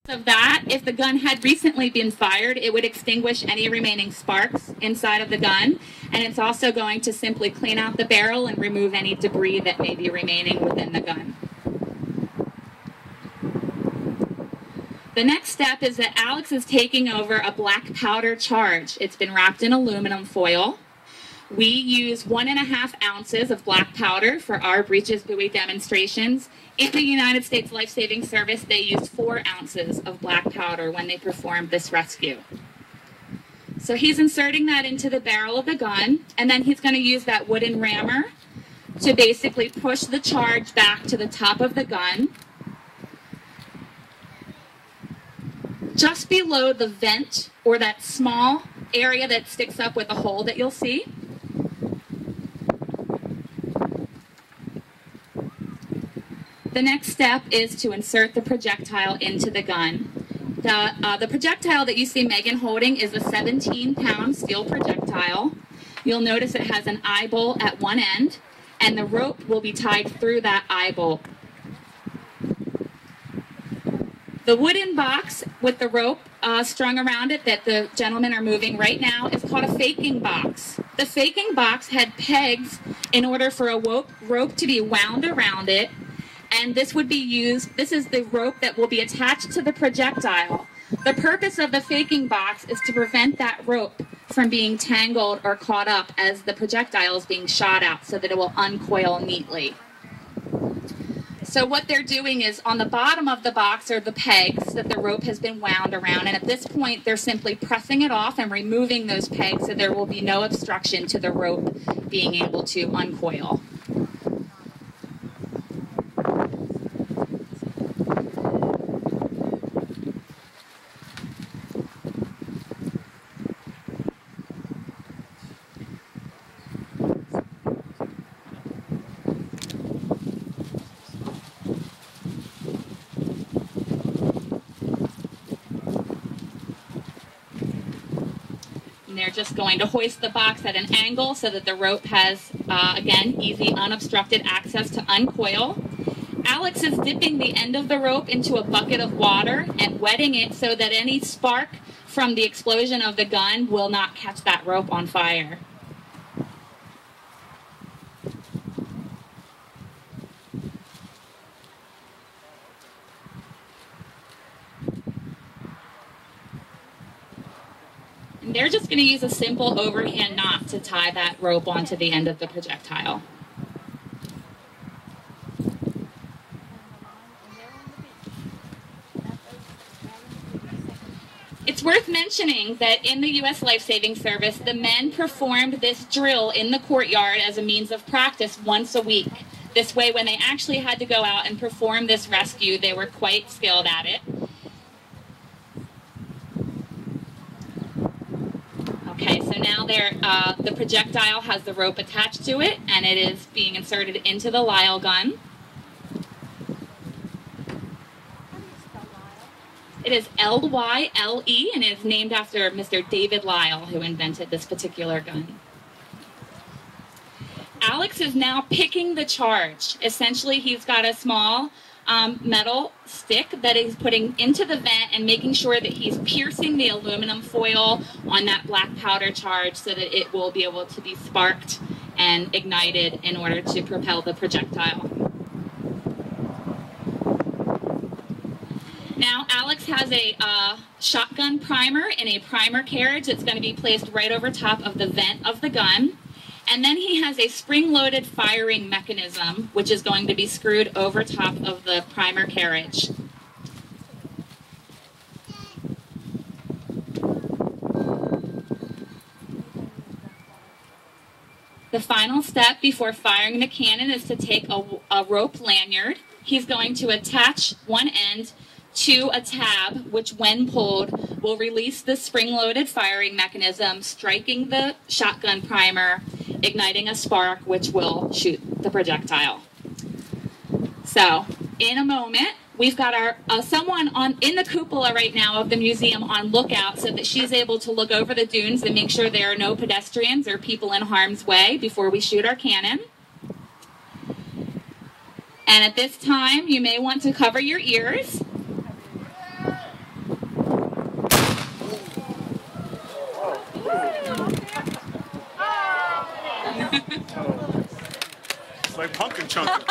Of that, if the gun had recently been fired, it would extinguish any remaining sparks inside of the gun, and it's also going to simply clean out the barrel and remove any debris that may be remaining within the gun. The next step is that Alex is taking over a black powder charge. It's been wrapped in aluminum foil. We use 1.5 ounces of black powder for our breeches buoy demonstrations. In the United States Life-Saving Service, they use 4 ounces of black powder when they perform this rescue. So he's inserting that into the barrel of the gun, and then he's going to use that wooden rammer to basically push the charge back to the top of the gun, just below the vent, or that small area that sticks up with a hole that you'll see. The next step is to insert the projectile into the gun. The projectile that you see Megan holding is a 17-pound steel projectile. You'll notice it has an eye bolt at one end, and the rope will be tied through that eye bolt. The wooden box with the rope strung around it that the gentlemen are moving right now is called a faking box. The faking box had pegs in order for a rope to be wound around it, and this would be used, this is the rope that will be attached to the projectile. The purpose of the faking box is to prevent that rope from being tangled or caught up as the projectile is being shot out, so that it will uncoil neatly. So what they're doing is on the bottom of the box are the pegs that the rope has been wound around, and at this point they're simply pressing it off and removing those pegs so there will be no obstruction to the rope being able to uncoil. And they're just going to hoist the box at an angle so that the rope has, again, easy unobstructed access to uncoil. Alex is dipping the end of the rope into a bucket of water and wetting it so that any spark from the explosion of the gun will not catch that rope on fire. And they're just going to use a simple overhand knot to tie that rope onto the end of the projectile. It's worth mentioning that in the U.S. Life-Saving Service, the men performed this drill in the courtyard as a means of practice once a week. This way, when they actually had to go out and perform this rescue, they were quite skilled at it. Okay, so now the projectile has the rope attached to it, and it is being inserted into the Lyle gun. It is L-Y-L-E, and it is named after Mr. David Lyle, who invented this particular gun. Alex is now picking the charge. Essentially, he's got a small metal stick that he's putting into the vent and making sure that he's piercing the aluminum foil on that black powder charge so that it will be able to be sparked and ignited in order to propel the projectile. Now Alex has a shotgun primer in a primer carriage that's going to be placed right over top of the vent of the gun. And then he has a spring-loaded firing mechanism, which is going to be screwed over top of the primer carriage. The final step before firing the cannon is to take a rope lanyard. He's going to attach one end to a tab, which when pulled will release the spring-loaded firing mechanism, striking the shotgun primer, igniting a spark, which will shoot the projectile. So, in a moment, we've got our someone in the cupola right now of the museum on lookout so that she's able to look over the dunes and make sure there are no pedestrians or people in harm's way before we shoot our cannon. And at this time, you may want to cover your ears. It's like pumpkin chunking.